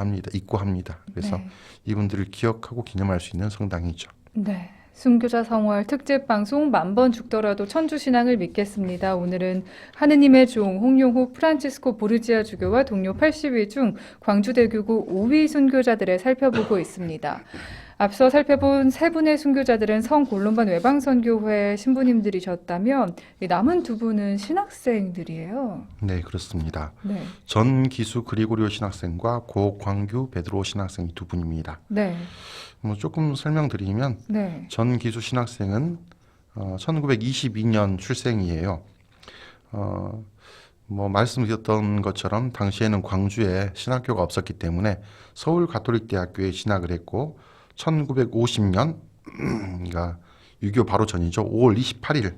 Speaker 2: 합니다. 그래서
Speaker 1: 네.
Speaker 2: 이분들을 기억하고 기념할 수 있는 성당이죠.
Speaker 1: 네. 순교자 성월 특집 방송 만번 죽더라도 천주신앙을 믿겠습니다. 오늘은 하느님의 종 홍용호 프란치스코 보르지아 주교와 동료 80위 중 광주대교구 5위 순교자들을 살펴보고 있습니다. 앞서 살펴본 세 분의 순교자들은 성골론반 외방선교회 신부님들이셨다면 이 남은 두 분은 신학생들이에요.
Speaker 2: 네, 그렇습니다.
Speaker 1: 네.
Speaker 2: 전기수 그리고리오 신학생과 고광규 베드로 신학생이 두 분입니다.
Speaker 1: 네.
Speaker 2: 조금 설명드리면
Speaker 1: 네.
Speaker 2: 전기수 신학생은 1922년 출생이에요. 말씀드렸던 것처럼 당시에는 광주에 신학교가 없었기 때문에 서울 가톨릭대학교에 진학을 했고 1950년 그러니까 유교 바로 전이죠. 5월 28일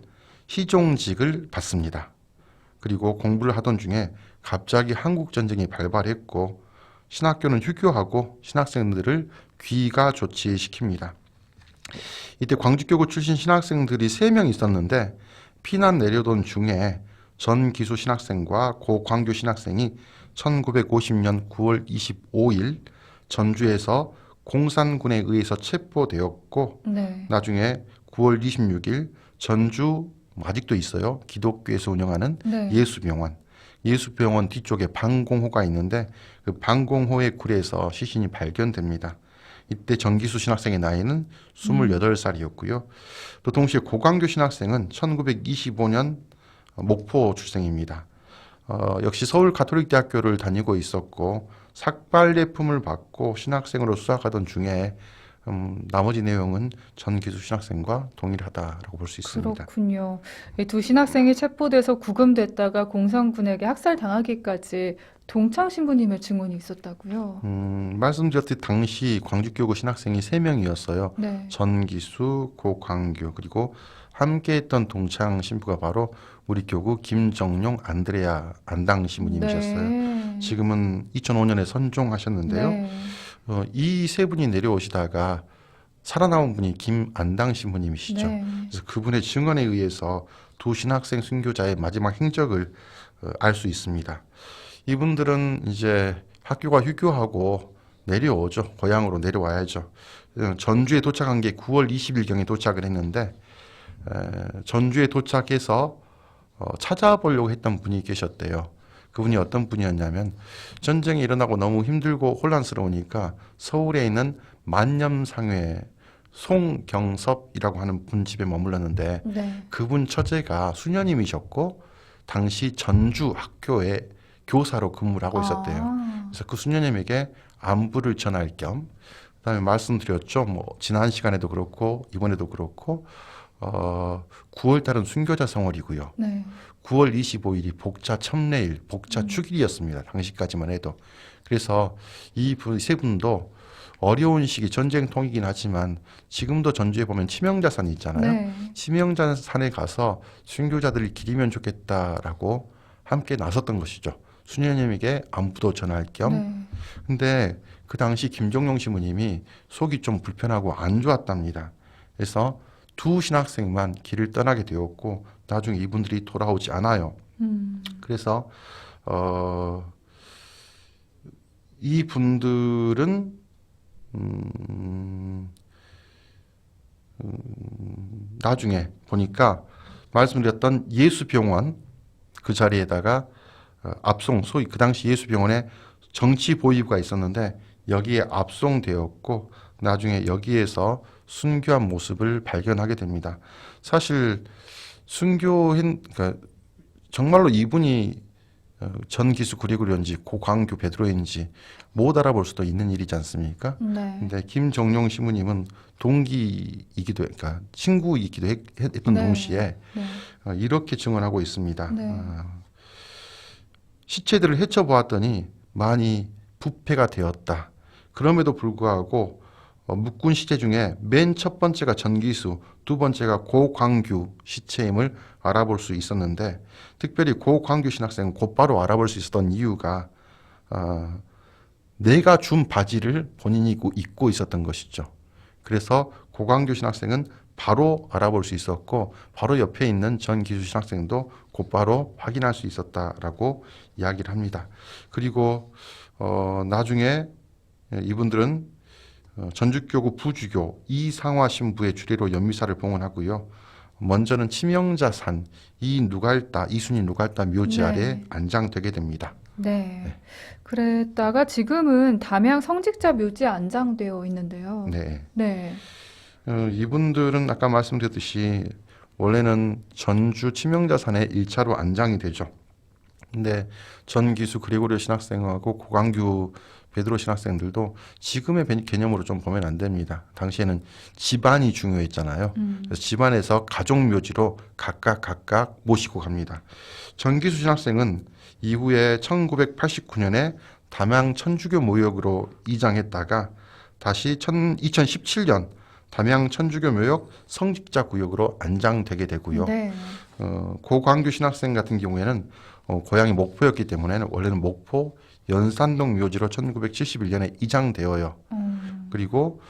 Speaker 2: 희종직을 받습니다. 그리고 공부를 하던 중에 갑자기 한국전쟁이 발발했고 신학교는 휴교하고 신학생들을 귀가 조치시킵니다. 이때 광주교구 출신 신학생들이 3명 있었는데 피난 내려던 중에 전기수 신학생과 고광규 신학생이 1950년 9월 25일 전주에서 공산군에 의해서 체포되었고
Speaker 1: 네.
Speaker 2: 나중에 9월 26일 전주 아직도 있어요. 기독교에서 운영하는
Speaker 1: 네.
Speaker 2: 예수병원 뒤쪽에 방공호가 있는데 그 방공호의 굴에서 시신이 발견됩니다. 이때 전기수 신학생의 나이는 28살이었고요. 또 동시에 고광규 신학생은 1925년 목포 출생입니다. 역시 서울 가톨릭대학교를 다니고 있었고 삭발예품을 받고 신학생으로 수학하던 중에 나머지 내용은 전기수 신학생과 동일하다라고 볼 수 있습니다.
Speaker 1: 그렇군요. 이 두 신학생이 체포돼서 구금됐다가 공산군에게 학살당하기까지 동창 신부님의 증언이 있었다고요?
Speaker 2: 말씀드렸듯이 당시 광주교구 신학생이 3명이었어요.
Speaker 1: 네.
Speaker 2: 전기수, 고광규 그리고 함께했던 동창 신부가 바로 우리 교구 김정용 안드레아 안당 신부님이셨어요.
Speaker 1: 네.
Speaker 2: 지금은 2005년에 선종하셨는데요.
Speaker 1: 네.
Speaker 2: 이 세 분이 내려오시다가 살아남은 분이 김안당 신부님이시죠.
Speaker 1: 네.
Speaker 2: 그래서 그분의 증언에 의해서 두 신학생 순교자의 마지막 행적을 알 수 있습니다. 이분들은 이제 학교가 휴교하고 내려오죠. 고향으로 내려와야죠. 전주에 도착한 게 9월 20일경에 도착을 했는데 전주에 도착해서 찾아보려고 했던 분이 계셨대요. 그분이 어떤 분이었냐면 전쟁이 일어나고 너무 힘들고 혼란스러우니까 서울에 있는 만념상회 송경섭이라고 하는 분 집에 머물렀는데
Speaker 1: 네.
Speaker 2: 그분 처제가 수녀님이셨고 당시 전주 학교에 교사로 근무를 하고 있었대요.
Speaker 1: 아.
Speaker 2: 그래서 그 수녀님에게 안부를 전할 겸 그다음에 말씀드렸죠. 지난 시간에도 그렇고 이번에도 그렇고 9월 달은 순교자 성월이고요.
Speaker 1: 네.
Speaker 2: 9월 25일이 복자 첨례일, 복자 축일이었습니다. 당시까지만 해도. 그래서 이 세 분도 어려운 시기 전쟁통이긴 하지만 지금도 전주에 보면 치명자산이 있잖아요.
Speaker 1: 네.
Speaker 2: 치명자산에 가서 순교자들을 기리면 좋겠다라고 함께 나섰던 것이죠. 수녀님에게 안부도 전할 겸.
Speaker 1: 네.
Speaker 2: 근데 그 당시 김종용 신부님이 속이 좀 불편하고 안 좋았답니다. 그래서 두 신학생만 길을 떠나게 되었고 나중에 이분들이 돌아오지 않아요. 그래서 이 분들은 나중에 보니까 말씀드렸던 예수병원 그 자리에다가 압송 소위 그 당시 예수병원에 정치 보위부가 있었는데 여기에 압송되었고 나중에 여기에서 순교한 모습을 발견하게 됩니다. 사실 그러니까 정말로 이분이 전기수 그리고리온지 고광규 베드로인지 못 알아볼 수도 있는 일이지 않습니까?
Speaker 1: 네.
Speaker 2: 근데 김정용 신부님은 동기이기도 그러니까 친구이기도 했던
Speaker 1: 네.
Speaker 2: 동시에
Speaker 1: 네.
Speaker 2: 이렇게 증언하고 있습니다.
Speaker 1: 네.
Speaker 2: 시체들을 헤쳐보았더니 많이 부패가 되었다. 그럼에도 불구하고 묵군 시체 중에 맨 첫 번째가 전기수, 두 번째가 고광규 시체임을 알아볼 수 있었는데 특별히 고광규 신학생은 곧바로 알아볼 수 있었던 이유가 내가 준 바지를 본인이 입고 있었던 것이죠. 그래서 고광교 신학생은 바로 알아볼 수 있었고 바로 옆에 있는 전기수 신학생도 곧바로 확인할 수 있었다라고 이야기를 합니다. 그리고 나중에 이분들은 전주교구 부주교 이상화 신부의 주례로 연미사를 봉헌하고요. 먼저는 치명자산 이순이 누갈다 묘지 아래
Speaker 1: 네.
Speaker 2: 안장되게 됩니다.
Speaker 1: 네. 그랬다가 지금은 담양 성직자 묘지에 안장되어 있는데요.
Speaker 2: 네.
Speaker 1: 네.
Speaker 2: 이분들은 아까 말씀드렸듯이 원래는 전주 치명자산에 1차로 안장이 되죠. 근데 전기수 그레고리오 신학생하고 고광규 베드로 신학생들도 지금의 개념으로 좀 보면 안 됩니다. 당시에는 집안이 중요했잖아요. 그래서 집안에서 가족 묘지로 각각 모시고 갑니다. 전기수 신학생은 이후에 1989년에 담양 천주교 모역으로 이장했다가 다시 2017년 담양 천주교 묘역 성직자 구역으로 안장되게 되고요.
Speaker 1: 네.
Speaker 2: 고광규 신학생 같은 경우에는 고향이 목포였기 때문에 원래는 목포 연산동 묘지로 1971년에 이장되어요. 그리고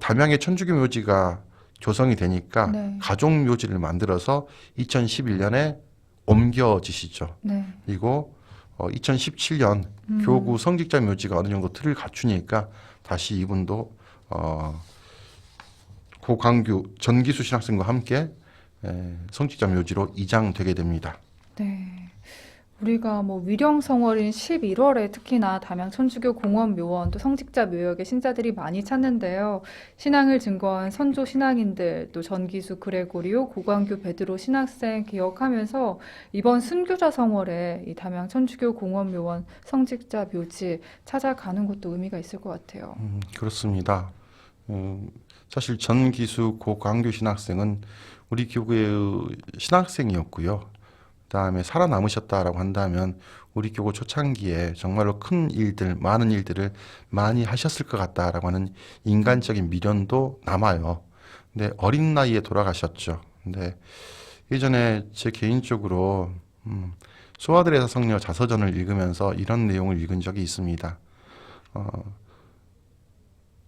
Speaker 2: 담양의 천주교 묘지가 조성이 되니까
Speaker 1: 네.
Speaker 2: 가족 묘지를 만들어서 2011년에 옮겨지시죠.
Speaker 1: 네.
Speaker 2: 그리고 2017년 교구 성직자 묘지가 어느 정도 틀을 갖추니까 다시 이분도 고광규 전기수 신학생과 함께 성직자 묘지로 이장되게 됩니다.
Speaker 1: 네. 우리가 뭐 위령성월인 11월에 특히나 담양 천주교 공원 묘원 또 성직자 묘역에 신자들이 많이 찾는데요. 신앙을 증거한 선조 신앙인들 또 전기수 그레고리오 고광교 베드로 신학생 기억하면서 이번 순교자 성월에 이 담양 천주교 공원 묘원 성직자 묘지 찾아가는 것도 의미가 있을 것 같아요.
Speaker 2: 그렇습니다. 사실 전기수 고광교 신학생은 우리 교구의 신학생이었고요. 그다음에 살아남으셨다라고 한다면 우리 교구 초창기에 정말로 큰 일들, 많은 일들을 많이 하셨을 것 같다라고 하는 인간적인 미련도 남아요. 근데 어린 나이에 돌아가셨죠. 근데 예전에 제 개인적으로 소아드레사 성녀 자서전을 읽으면서 이런 내용을 읽은 적이 있습니다.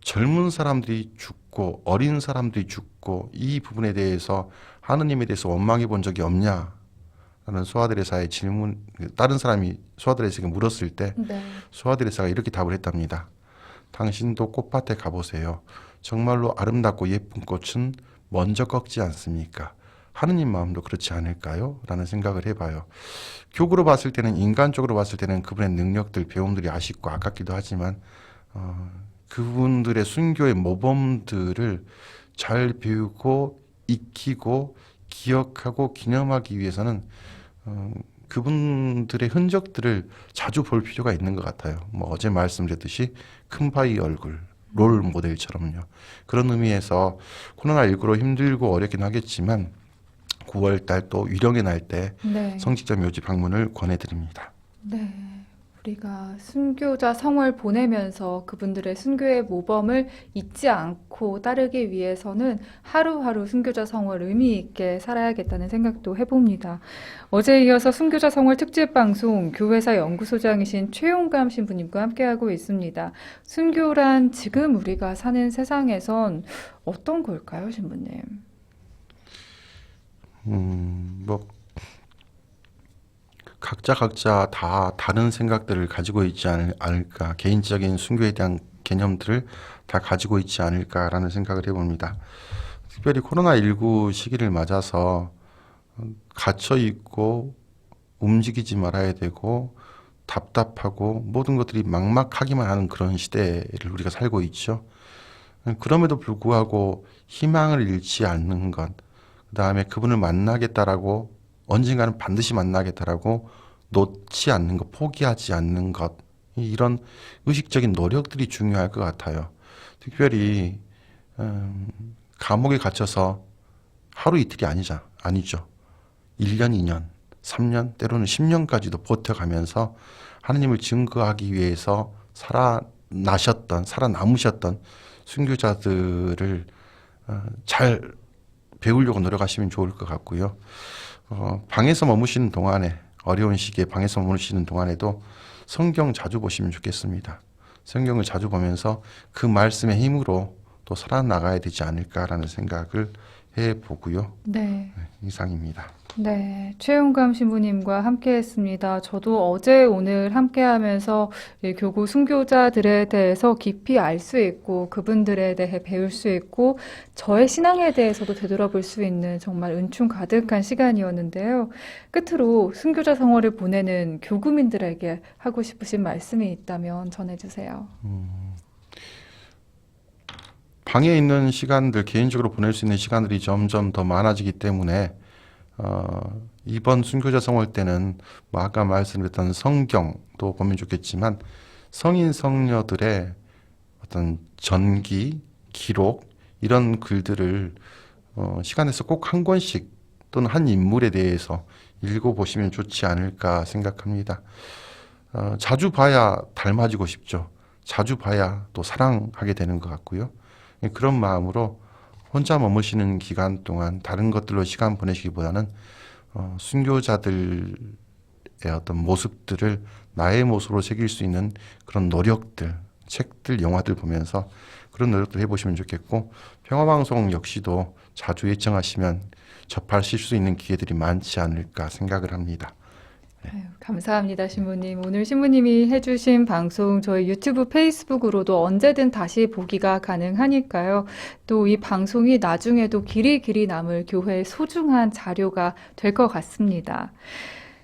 Speaker 2: 젊은 사람들이 죽고 어린 사람들이 죽고 이 부분에 대해서 하느님에 대해서 원망해 본 적이 없냐? 라는 소아드레사의 질문, 다른 사람이 소아드레사에게 물었을 때
Speaker 1: 네.
Speaker 2: 소아드레사가 이렇게 답을 했답니다. 당신도 꽃밭에 가보세요. 정말로 아름답고 예쁜 꽃은 먼저 꺾지 않습니까? 하느님 마음도 그렇지 않을까요? 라는 생각을 해봐요. 교구로 봤을 때는, 인간적으로 봤을 때는 그분의 능력들, 배움들이 아쉽고 아깝기도 하지만 그분들의 순교의 모범들을 잘 배우고 익히고 기억하고 기념하기 위해서는 그분들의 흔적들을 자주 볼 필요가 있는 것 같아요. 뭐 어제 말씀드렸듯이 큰바위 얼굴, 롤 모델처럼요. 그런 의미에서 코로나19로 힘들고 어렵긴 하겠지만 9월 달 또 위령의 날 때
Speaker 1: 네.
Speaker 2: 성직자 묘지 방문을 권해드립니다.
Speaker 1: 네. 우리가 순교자 성월 보내면서 그분들의 순교의 모범을 잊지 않고 따르기 위해서는 하루하루 순교자 성월 의미 있게 살아야겠다는 생각도 해봅니다. 어제에 이어서 순교자 성월 특집 방송 교회사 연구소장이신 최용감 신부님과 함께하고 있습니다. 순교란 지금 우리가 사는 세상에선 어떤 걸까요, 신부님?
Speaker 2: 뭐 각자 다 다른 생각들을 가지고 있지 않을까, 개인적인 순교에 대한 개념들을 다 가지고 있지 않을까라는 생각을 해봅니다. 특별히 코로나19 시기를 맞아서 갇혀 있고 움직이지 말아야 되고 답답하고 모든 것들이 막막하기만 하는 그런 시대를 우리가 살고 있죠. 그럼에도 불구하고 희망을 잃지 않는 것, 그 다음에 그분을 만나겠다라고 언젠가는 반드시 만나겠다라고 놓지 않는 것, 포기하지 않는 것, 이런 의식적인 노력들이 중요할 것 같아요. 특별히 감옥에 갇혀서 하루 이틀이 아니죠. 1년, 2년, 3년, 때로는 10년까지도 버텨가면서 하느님을 증거하기 위해서 살아남으셨던 순교자들을 잘 배우려고 노력하시면 좋을 것 같고요. 방에서 머무시는 동안에, 어려운 시기에 방에서 머무시는 동안에도 성경 자주 보시면 좋겠습니다. 성경을 자주 보면서 그 말씀의 힘으로 또 살아나가야 되지 않을까라는 생각을 해보고요.
Speaker 1: 네.
Speaker 2: 이상입니다.
Speaker 1: 네, 최용감 신부님과 함께했습니다. 저도 어제 오늘 함께하면서 이 교구 순교자들에 대해서 깊이 알 수 있고 그분들에 대해 배울 수 있고 저의 신앙에 대해서도 되돌아볼 수 있는 정말 은총 가득한 시간이었는데요. 끝으로 순교자 성월을 보내는 교구민들에게 하고 싶으신 말씀이 있다면 전해주세요.
Speaker 2: 방에 있는 시간들, 개인적으로 보낼 수 있는 시간들이 점점 더 많아지기 때문에 이번 순교자 성월 때는 뭐 아까 말씀드렸던 성경도 보면 좋겠지만 성인 성녀들의 어떤 전기, 기록 이런 글들을 시간에서 꼭 한 권씩 또는 한 인물에 대해서 읽어보시면 좋지 않을까 생각합니다. 자주 봐야 닮아지고 싶죠. 자주 봐야 또 사랑하게 되는 것 같고요. 그런 마음으로 혼자 머무시는 기간 동안 다른 것들로 시간 보내시기보다는 순교자들의 어떤 모습들을 나의 모습으로 새길 수 있는 그런 노력들, 책들, 영화들 보면서 그런 노력들 해보시면 좋겠고 평화방송 역시도 자주 예청하시면 접하실 수 있는 기회들이 많지 않을까 생각을 합니다.
Speaker 1: 아유, 감사합니다, 신부님. 오늘 신부님이 해주신 방송 저희 유튜브, 페이스북으로도 언제든 다시 보기가 가능하니까요. 또 이 방송이 나중에도 길이 남을 교회의 소중한 자료가 될 것 같습니다.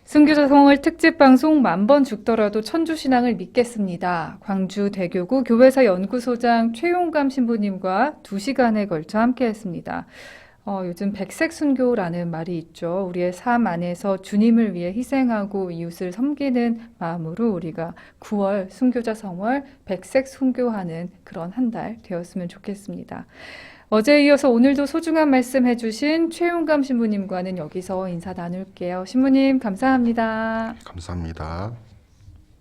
Speaker 1: 순교자 성월 특집 방송 10,000번 죽더라도 천주신앙을 믿겠습니다. 광주 대교구 교회사 연구소장 최용감 신부님과 2시간에 걸쳐 함께했습니다. 요즘 백색 순교라는 말이 있죠. 우리의 삶 안에서 주님을 위해 희생하고 이웃을 섬기는 마음으로 우리가 9월 순교자 성월 백색 순교하는 그런 한 달 되었으면 좋겠습니다. 어제에 이어서 오늘도 소중한 말씀 해주신 최용감 신부님과는 여기서 인사 나눌게요. 신부님 감사합니다.
Speaker 2: 감사합니다.